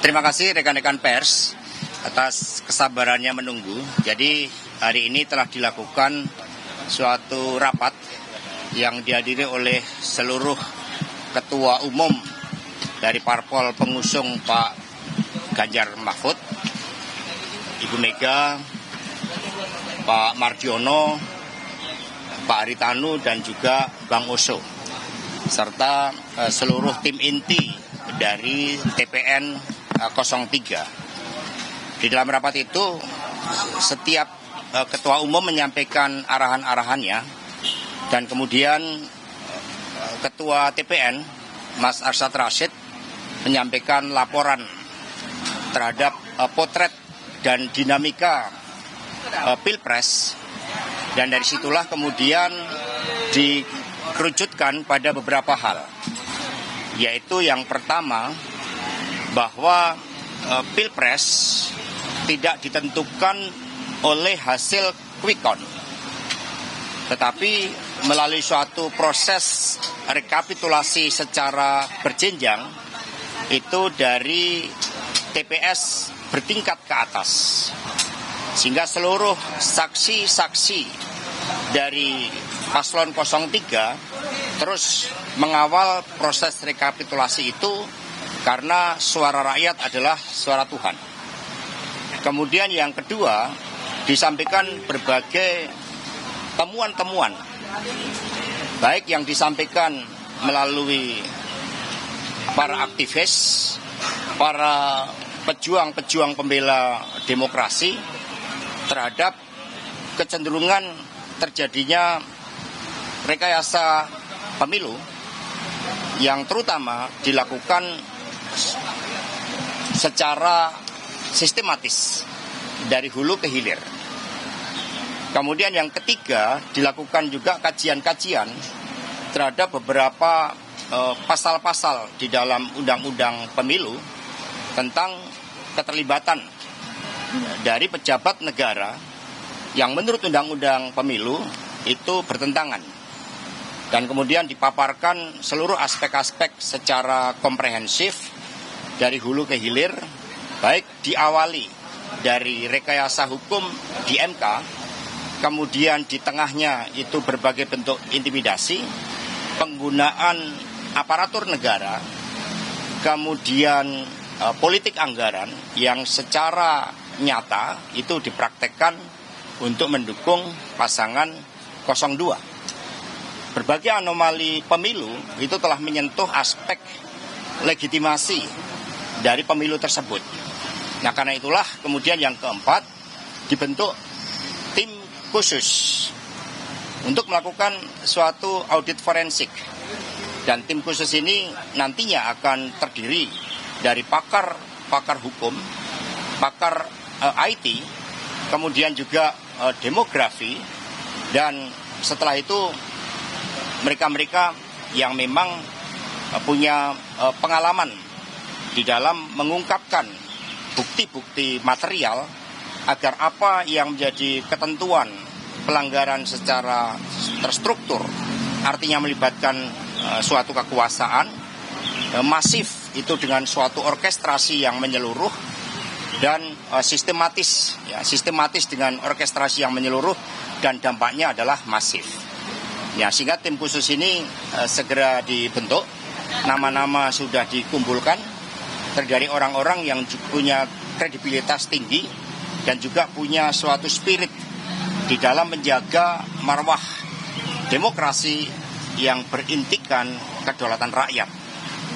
Terima kasih rekan-rekan pers atas kesabarannya menunggu. Jadi hari ini telah dilakukan suatu rapat yang dihadiri oleh seluruh ketua umum dari parpol pengusung Pak Ganjar Mahfud, Ibu Mega, Pak Mardiono, Pak Haritanu, dan juga Bang Oso, serta seluruh tim inti dari TPN 03. Di dalam rapat itu setiap ketua umum menyampaikan arahan-arahannya, dan kemudian ketua TPN Mas Arsyad Rashid menyampaikan laporan terhadap potret dan dinamika Pilpres, dan dari situlah kemudian dikerucutkan pada beberapa hal, yaitu yang pertama bahwa Pilpres tidak ditentukan oleh hasil quick count, tetapi melalui suatu proses rekapitulasi secara berjenjang, itu dari TPS bertingkat ke atas, sehingga seluruh saksi-saksi dari paslon 03 terus mengawal proses rekapitulasi itu, karena suara rakyat adalah suara Tuhan. Kemudian yang kedua, disampaikan berbagai temuan-temuan, baik yang disampaikan melalui para aktivis, para pejuang-pejuang pembela demokrasi, terhadap kecenderungan terjadinya rekayasa pemilu yang terutama dilakukan secara sistematis dari hulu ke hilir. Kemudian yang ketiga, dilakukan juga kajian-kajian terhadap beberapa pasal-pasal di dalam undang-undang pemilu tentang keterlibatan dari pejabat negara yang menurut undang-undang pemilu itu bertentangan. Dan kemudian dipaparkan seluruh aspek-aspek secara komprehensif dari hulu ke hilir, baik diawali dari rekayasa hukum di MK, kemudian di tengahnya itu berbagai bentuk intimidasi, penggunaan aparatur negara, kemudian politik anggaran yang secara nyata itu dipraktekkan untuk mendukung pasangan 02. Berbagai anomali pemilu itu telah menyentuh aspek legitimasi dari pemilu tersebut. Nah, karena itulah kemudian yang keempat, dibentuk tim khusus untuk melakukan suatu audit forensik. Dan tim khusus ini nantinya akan terdiri dari pakar hukum, pakar IT, kemudian juga demografi, dan setelah itu mereka-mereka yang memang punya pengalaman di dalam mengungkapkan bukti-bukti material agar apa yang menjadi ketentuan pelanggaran secara terstruktur, artinya melibatkan suatu kekuasaan masif itu dengan suatu orkestrasi yang menyeluruh dan sistematis dengan orkestrasi yang menyeluruh dan dampaknya adalah masif. Ya, sehingga tim khusus ini segera dibentuk, nama-nama sudah dikumpulkan, terdiri orang-orang yang punya kredibilitas tinggi dan juga punya suatu spirit di dalam menjaga marwah demokrasi yang berintikan kedaulatan rakyat,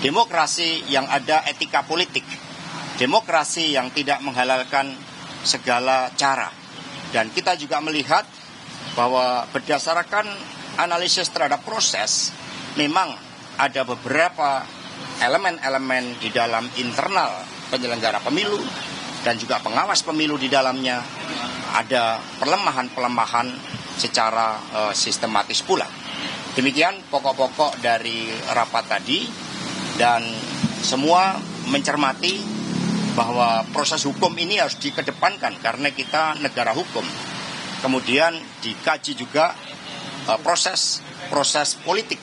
demokrasi yang ada etika politik, demokrasi yang tidak menghalalkan segala cara. Dan kita juga melihat bahwa berdasarkan analisis terhadap proses, memang ada beberapa elemen-elemen di dalam internal penyelenggara pemilu dan juga pengawas pemilu di dalamnya ada pelemahan-pelemahan secara sistematis pula. Demikian pokok-pokok dari rapat tadi, dan semua mencermati bahwa proses hukum ini harus dikedepankan karena kita negara hukum. Kemudian dikaji juga proses politik,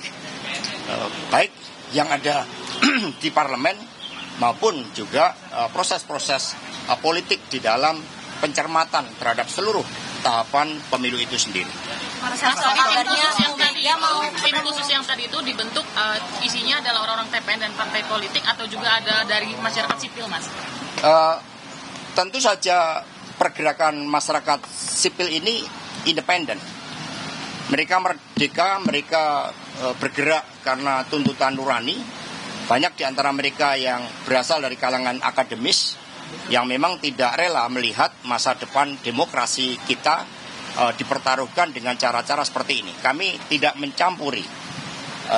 baik yang ada di parlemen maupun juga proses-proses politik di dalam pencermatan terhadap seluruh tahapan pemilu itu sendiri. Tim khusus yang tadi itu dibentuk isinya adalah orang-orang TPN dan partai politik atau juga ada dari masyarakat sipil, Mas? Tentu saja pergerakan masyarakat sipil ini independen. Mereka merdeka, mereka bergerak karena tuntutan nurani. Banyak di antara mereka yang berasal dari kalangan akademis yang memang tidak rela melihat masa depan demokrasi kita dipertaruhkan dengan cara-cara seperti ini. Kami tidak mencampuri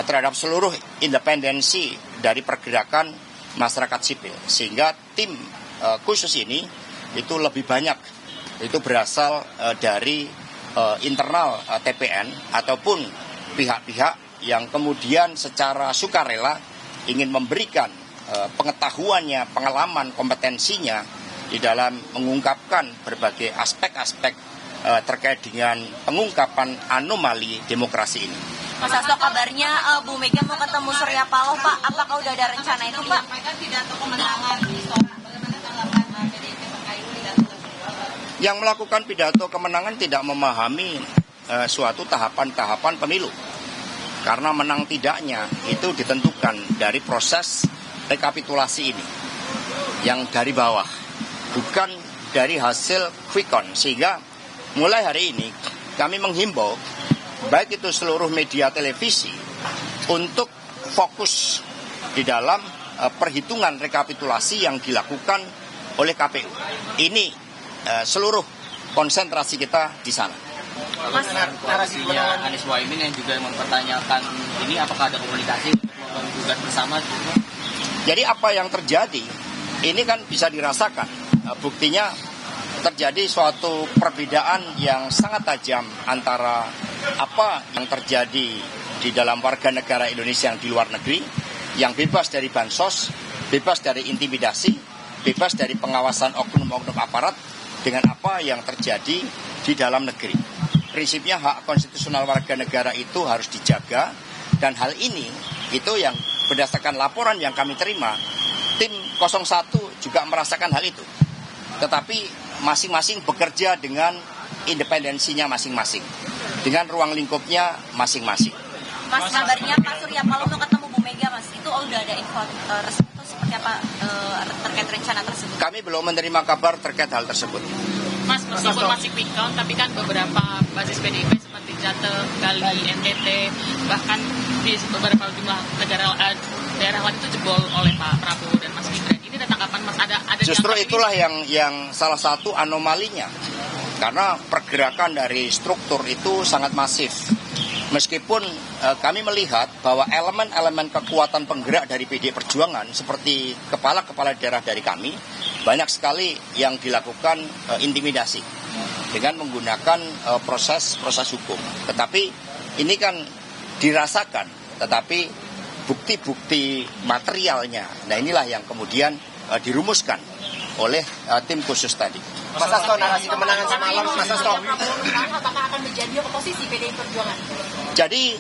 terhadap seluruh independensi dari pergerakan masyarakat sipil. Sehingga tim khusus ini itu lebih banyak itu berasal dari internal TPN ataupun pihak-pihak yang kemudian secara sukarela ingin memberikan pengetahuannya, pengalaman, kompetensinya di dalam mengungkapkan berbagai aspek-aspek terkait dengan pengungkapan anomali demokrasi ini. Mas Hasto, kabarnya Bu Mega mau ketemu Surya Paloh, Pak. Apakah udah ada rencana itu, Pak? Yang melakukan pidato kemenangan tidak memahami suatu tahapan-tahapan pemilu. Karena menang tidaknya itu ditentukan dari proses rekapitulasi ini. Yang dari bawah, bukan dari hasil quick count. Sehingga mulai hari ini kami menghimbau baik itu seluruh media televisi untuk fokus di dalam perhitungan rekapitulasi yang dilakukan oleh KPU. Ini seluruh konsentrasi kita di sana. Mas, narasinya Anies Mohaimin yang juga mempertanyakan ini apakah ada komunikasi untuk menggugat bersama juga? Jadi apa yang terjadi ini kan bisa dirasakan. Buktinya terjadi suatu perbedaan yang sangat tajam antara apa yang terjadi di dalam warga negara Indonesia yang di luar negeri, yang bebas dari bansos, bebas dari intimidasi, bebas dari pengawasan oknum-oknum aparat, dengan apa yang terjadi di dalam negeri. Prinsipnya hak konstitusional warga negara itu harus dijaga, dan hal ini itu yang berdasarkan laporan yang kami terima, tim 01 juga merasakan hal itu. Tetapi masing-masing bekerja dengan independensinya masing-masing, dengan ruang lingkupnya masing-masing. Mas, kabarnya Pak Surya Paloh mau ketemu Bu Mega, Mas. Itu udah ada info resmi seperti apa terkait rencana tersebut? Kami belum menerima kabar terkait hal tersebut. Mas, meskipun masih quick count, tapi kan beberapa basis PDIP seperti Jateng, Bali, NTT, bahkan di beberapa jumlah daerah lain itu jebol oleh Pak Prabowo dan Mas Gibran. Ini ada tanggapan Mas? Ada justru itulah yang salah satu anomalinya. Karena pergerakan dari struktur itu sangat masif. Meskipun kami melihat bahwa elemen-elemen kekuatan penggerak dari PDI Perjuangan seperti kepala-kepala daerah dari kami, banyak sekali yang dilakukan intimidasi dengan menggunakan proses hukum. Tetapi ini kan dirasakan, tetapi bukti-bukti materialnya, nah inilah yang kemudian dirumuskan oleh tim khusus tadi. Mas Hasto, narasi kemenangan semalam, Mas Hasto. Apakah akan menjadi oposisi PDI Perjuangan? Jadi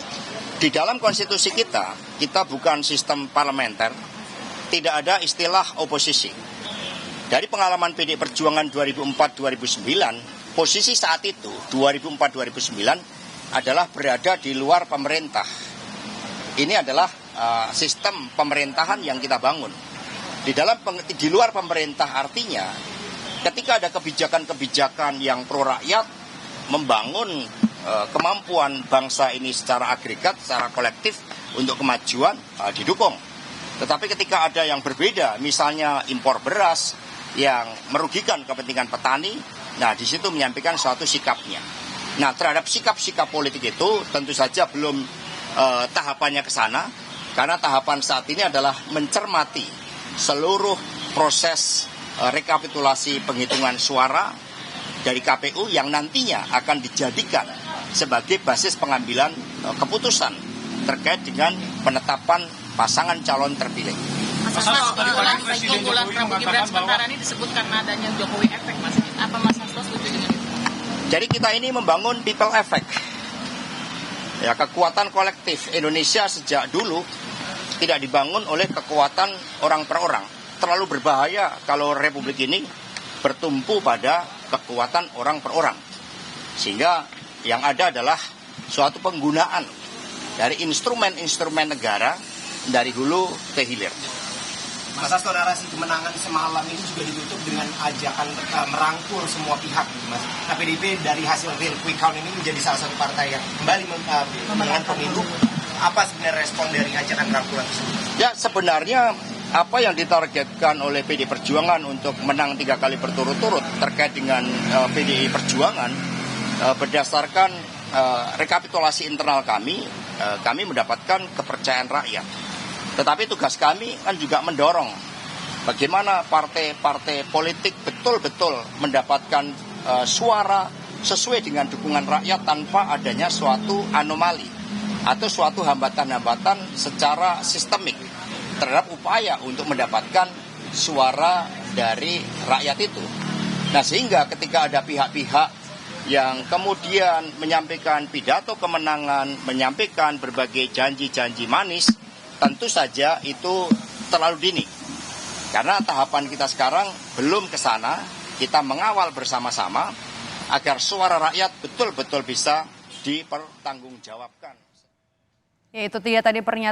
di dalam konstitusi kita bukan sistem parlementer, tidak ada istilah oposisi. Dari pengalaman PDI Perjuangan 2004-2009, posisi saat itu 2004-2009 adalah berada di luar pemerintah. Ini adalah sistem pemerintahan yang kita bangun. Di luar pemerintah artinya ketika ada kebijakan-kebijakan yang pro rakyat, membangun kemampuan bangsa ini secara agregat, secara kolektif untuk kemajuan, didukung. Tetapi ketika ada yang berbeda, misalnya impor beras yang merugikan kepentingan petani, nah di situ menyampaikan suatu sikapnya. Nah terhadap sikap-sikap politik itu tentu saja belum tahapannya ke sana, karena tahapan saat ini adalah mencermati seluruh proses rekapitulasi penghitungan suara dari KPU yang nantinya akan dijadikan sebagai basis pengambilan keputusan terkait dengan penetapan pasangan calon terpilih. Mas Hasto, keunggulan Prabowo Gibran sementara ini disebut karena adanya Jokowi efek, Mas. Apa Mas Hasto setuju dengan itu? Jadi kita ini membangun people effect. Ya, kekuatan kolektif Indonesia sejak dulu tidak dibangun oleh kekuatan orang per orang, terlalu berbahaya kalau republik ini bertumpu pada kekuatan orang per orang. Sehingga yang ada adalah suatu penggunaan dari instrumen-instrumen negara dari hulu ke hilir. Mas Hasto, narasi kemenangan semalam ini juga ditutup dengan ajakan merangkul semua pihak, Mas. Nah, PDIP dari hasil real quick count ini menjadi salah satu partai yang kembali memenangkan pemilu. Apa sebenarnya respon dari ajakan rangkulan tersebut? Ya, sebenarnya apa yang ditargetkan oleh PDI Perjuangan untuk menang 3 kali berturut-turut terkait dengan PDI Perjuangan berdasarkan rekapitulasi internal kami mendapatkan kepercayaan rakyat. Tetapi tugas kami kan juga mendorong bagaimana partai-partai politik betul-betul mendapatkan suara sesuai dengan dukungan rakyat tanpa adanya suatu anomali atau suatu hambatan-hambatan secara sistemik terhadap upaya untuk mendapatkan suara dari rakyat itu. Nah, sehingga ketika ada pihak-pihak yang kemudian menyampaikan pidato kemenangan, menyampaikan berbagai janji-janji manis, tentu saja itu terlalu dini. Karena tahapan kita sekarang belum ke sana, kita mengawal bersama-sama agar suara rakyat betul-betul bisa dipertanggungjawabkan. Ya, itu dia tadi pernyataan